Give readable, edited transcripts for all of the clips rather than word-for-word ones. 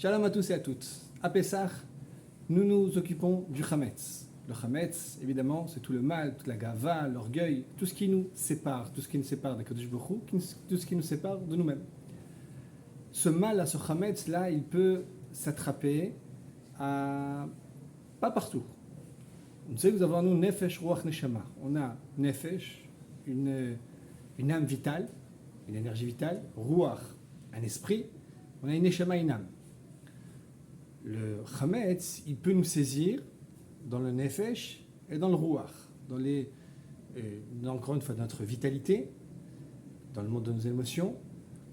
Shalom à tous et à toutes. À Pessah, nous nous occupons du Chametz. Le Chametz, évidemment, c'est tout le mal, toute la gava, l'orgueil, tout ce qui nous sépare, tout ce qui nous sépare d'Akadosh Baruch Hu, tout ce qui nous sépare de nous-mêmes. Ce mal, ce Chametz-là, il peut s'attraper pas partout. Vous savez, nous avons nous Nefesh, Ruach, Neshama. On a Nefesh, une âme vitale, une énergie vitale, Ruach, un esprit, on a une Neshama, une âme. Le Chametz, il peut nous saisir dans le Nefesh et dans le Ruach, encore une fois, dans notre vitalité, dans le monde de nos émotions,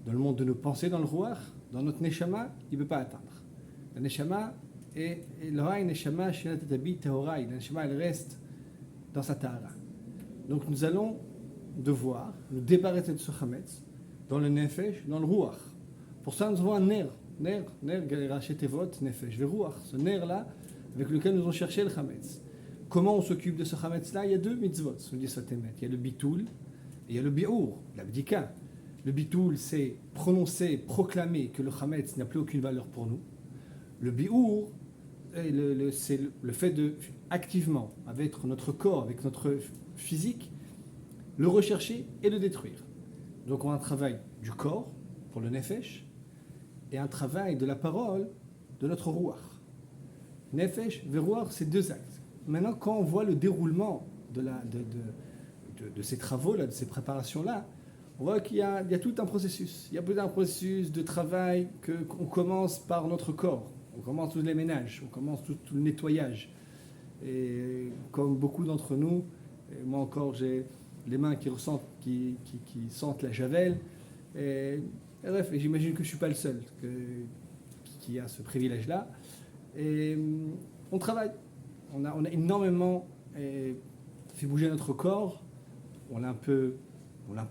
dans le monde de nos pensées, dans le Ruach, dans notre Neshama, il ne peut pas atteindre. Le Neshama est l'Oraï Neshama, Shinat Tabi Tehorai. Le Neshama, elle reste dans sa Tahara. Donc nous allons devoir nous débarrasser de ce Chametz dans le Nefesh, dans le Ruach. Pour ça, nous avons un nerf, Rachetevot, Nefesh, Veruach, ce nerf-là avec lequel nous allons chercher le Chametz. Comment on s'occupe de ce Chametz-là? Il y a deux mitzvot, il y a le Bitoul et il y a le Bi'ur, l'abdika. Le Bitoul, c'est prononcer, proclamer que le Chametz n'a plus aucune valeur pour nous. Le Bi'ur, c'est le fait de, activement, avec notre corps, avec notre physique, le rechercher et le détruire. Donc on a un travail du corps, pour le Nefesh, et un travail de la parole de notre Ruach. Nefesh, Veruach, c'est deux actes. Maintenant, quand on voit le déroulement de ces travaux-là, de ces préparations-là, on voit qu'il y a tout un processus. Il y a tout un processus de travail qu'on commence par notre corps. On commence tous les ménages, on commence tout le nettoyage. Et comme beaucoup d'entre nous, et moi encore, j'ai les mains qui sentent la javel. Et bref, j'imagine que je ne suis pas le seul qui a ce privilège-là. Et on travaille. On a énormément fait bouger notre corps. On a un peu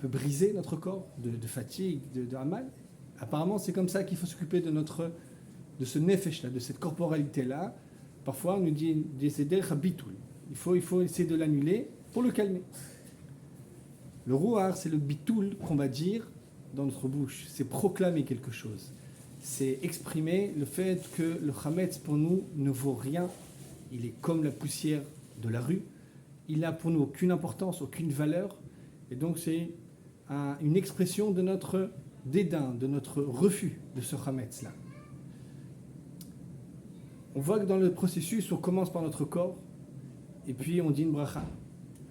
brisé notre corps de fatigue, de mal. Apparemment, c'est comme ça qu'il faut s'occuper de ce nefesh-là, de cette corporalité-là. Parfois, on nous dit c'est derech bitoul. Il faut essayer de l'annuler pour le calmer. Le ruach, c'est le bitoul qu'on va dire dans notre bouche. C'est proclamer quelque chose. C'est exprimer le fait que le chametz pour nous ne vaut rien. Il est comme la poussière de la rue. Il n'a pour nous aucune importance, aucune valeur. Et donc c'est une expression de notre dédain, de notre refus de ce chametz-là. On voit que dans le processus, on commence par notre corps, et puis on dit une bracha,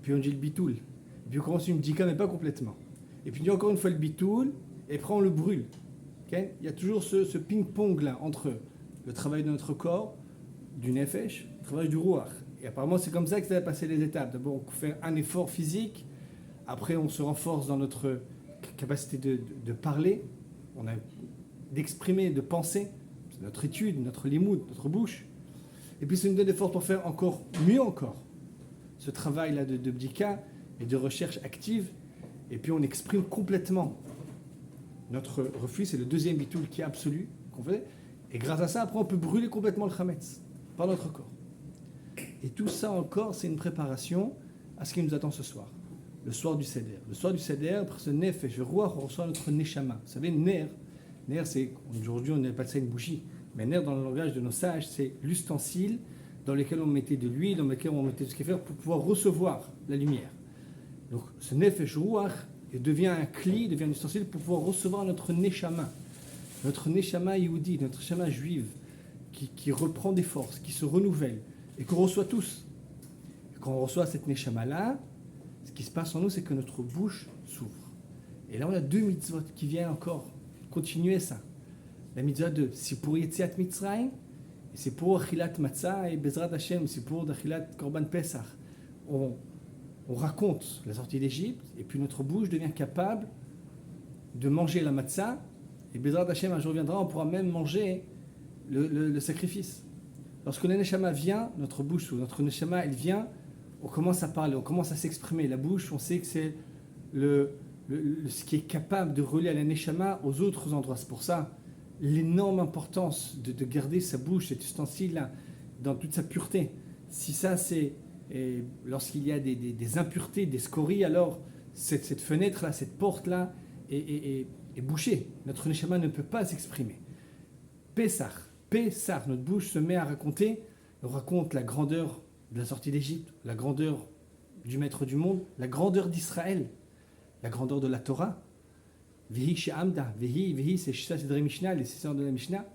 puis on dit le bitoul, et puis on commence une bdika, mais pas complètement. Et puis on dit encore une fois le bitoul, et après on le brûle. Okay? Il y a toujours ce ping-pong-là entre le travail de notre corps, du nefesh, le travail du ruach. Et apparemment, c'est comme ça que ça va passer les étapes. D'abord, on fait un effort physique, après on se renforce dans notre capacité de parler, d'exprimer, de penser, c'est notre étude, notre limoud, notre bouche. Et puis c'est une donne d'effort pour faire encore mieux encore ce travail-là de bdika et de recherche active. Et puis on exprime complètement notre refus, c'est le deuxième bitoul qui est absolu qu'on fait. Et grâce à ça, après, on peut brûler complètement le chametz par notre corps. Et tout ça encore, c'est une préparation à ce qui nous attend ce soir, le soir du Seder. Le soir du Seder, après ce nefesh, on reçoit notre neshama. Vous savez, ner, c'est, aujourd'hui, on n'appelle pas ça une bougie, mais ner, dans le langage de nos sages, c'est l'ustensile dans lequel on mettait de l'huile, dans lequel on mettait tout ce qu'il faut pour pouvoir recevoir la lumière. Donc, ce nefesh ruach devient un cli, devient un ustensile pour pouvoir recevoir notre neshama yehudi, notre neshama juive, qui reprend des forces, qui se renouvelle, et qu'on reçoit tous. Et quand on reçoit cette neshama-là, ce qui se passe en nous, c'est que notre bouche s'ouvre. Et là, on a deux mitzvot qui viennent encore continuer ça. La mitzvah de Sipur Yetziat Mitzrayim, et c'est pour Achilat Matzah et Bezrat Hashem, c'est pour Achilat Korban Pesach. On raconte la sortie d'Égypte, et puis notre bouche devient capable de manger la matzah, et Bezrat Hashem, un jour viendra, on pourra même manger le sacrifice. Lorsque le neshama vient, notre bouche, ou notre neshama, elle vient, on commence à parler, on commence à s'exprimer. La bouche, on sait que c'est ce qui est capable de relier à la neshama aux autres endroits. C'est pour ça l'énorme importance de garder sa bouche, cet ustensile-là, dans toute sa pureté. Si ça, c'est... Et lorsqu'il y a des impuretés, des scories, alors cette fenêtre-là, cette porte-là est bouchée. Notre neshama ne peut pas s'exprimer. Pessah, Pessah, notre bouche se met à raconter, on raconte la grandeur de la sortie d'Égypte, la grandeur du maître du monde, la grandeur d'Israël, la grandeur de la Torah. Vehi she'amda, vehi, c'est Sidrei Mishnah, les 6 heures de la Mishnah.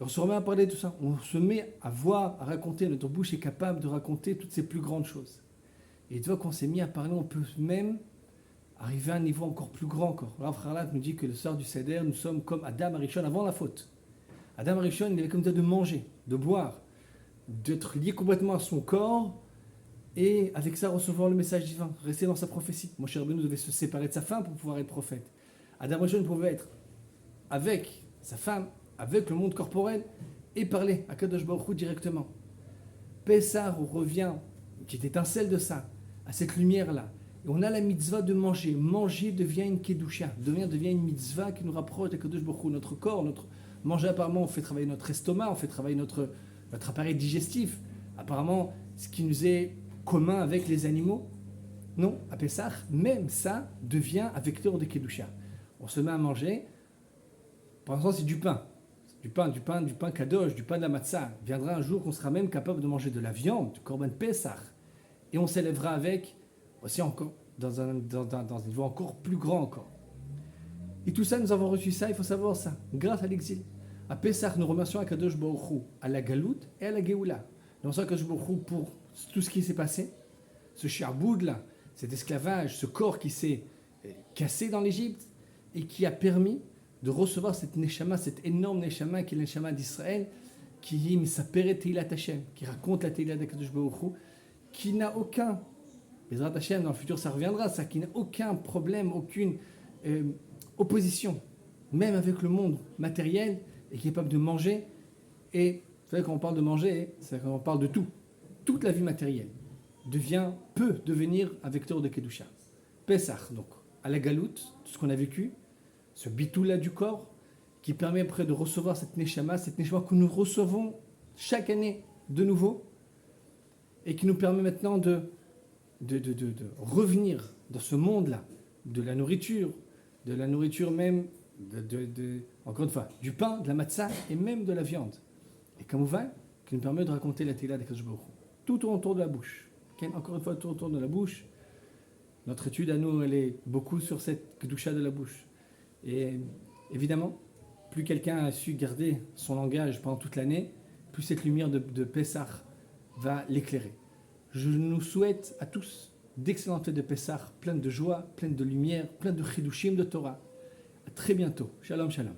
On se remet à parler de tout ça. On se met à voir, à raconter. Notre bouche est capable de raconter toutes ces plus grandes choses. Et tu vois qu'on s'est mis à parler, on peut même arriver à un niveau encore plus grand encore. Alors, Frère Lav nous dit que le soir du Seder, nous sommes comme Adam Arishon avant la faute. Adam Arishon, il avait comme ça de manger, de boire, d'être lié complètement à son corps et avec ça recevoir le message divin, rester dans sa prophétie. Moshe Rabbeinu devait se séparer de sa femme pour pouvoir être prophète. Adam Arishon pouvait être avec sa femme, avec le monde corporel et parler à Kadosh Baruch Hu directement. Pessah revient, qui est étincelle de ça, à cette lumière-là. Et on a la mitzvah de manger. Manger devient une kedusha, devient une mitzvah qui nous rapproche de Kadosh Baruch Hu. Notre corps, manger apparemment, on fait travailler notre estomac, on fait travailler notre appareil digestif. Apparemment, ce qui nous est commun avec les animaux. Non, à Pessah, même ça devient un vecteur de kedusha. On se met à manger. Par exemple, c'est du pain. Du pain kadosh, du pain de la matzah. Viendra un jour qu'on sera même capable de manger de la viande, du korban Pessah. Et on s'élèvera avec, aussi encore, dans un niveau encore plus grand encore. Et tout ça, nous avons reçu ça, il faut savoir ça, grâce à l'exil. À Pessah, nous remercions Akadosh Baruch Hu à la galoute et à la Géoula. Nous remercions Akadosh Baruch Hu pour tout ce qui s'est passé, ce charboud là, cet esclavage, ce corps qui s'est cassé dans l'Égypte et qui a permis de recevoir cette neshama, cette énorme neshama qui est la neshama d'Israël, qui raconte la Tehillah d'Akadosh Baruch Hu, qui n'a aucun, Bezrat Hashem, dans le futur ça reviendra, ça, qui n'a aucun problème, aucune opposition, même avec le monde matériel, et qui est capable de manger. Et vous savez, quand on parle de manger, c'est quand on parle de tout. Toute la vie matérielle peut devenir un vecteur de Kedusha. Pessah, donc, à la galoute, tout ce qu'on a vécu, ce bitou-là du corps, qui permet après de recevoir cette neshama que nous recevons chaque année de nouveau, et qui nous permet maintenant de revenir dans ce monde-là, de la nourriture même, encore une fois, du pain, de la matzah, et même de la viande. Et comme on va, qui nous permet de raconter la Tehillah d'Akadosh Baruch Hu. Tout autour de la bouche. Encore une fois, tout autour de la bouche. Notre étude à nous, elle est beaucoup sur cette kedusha de la bouche. Et évidemment, plus quelqu'un a su garder son langage pendant toute l'année, plus cette lumière de Pessah va l'éclairer. Je nous souhaite à tous d'excellentes fêtes de Pessah, pleines de joie, pleines de lumière, pleines de chidushim de Torah. À très bientôt. Shalom, shalom.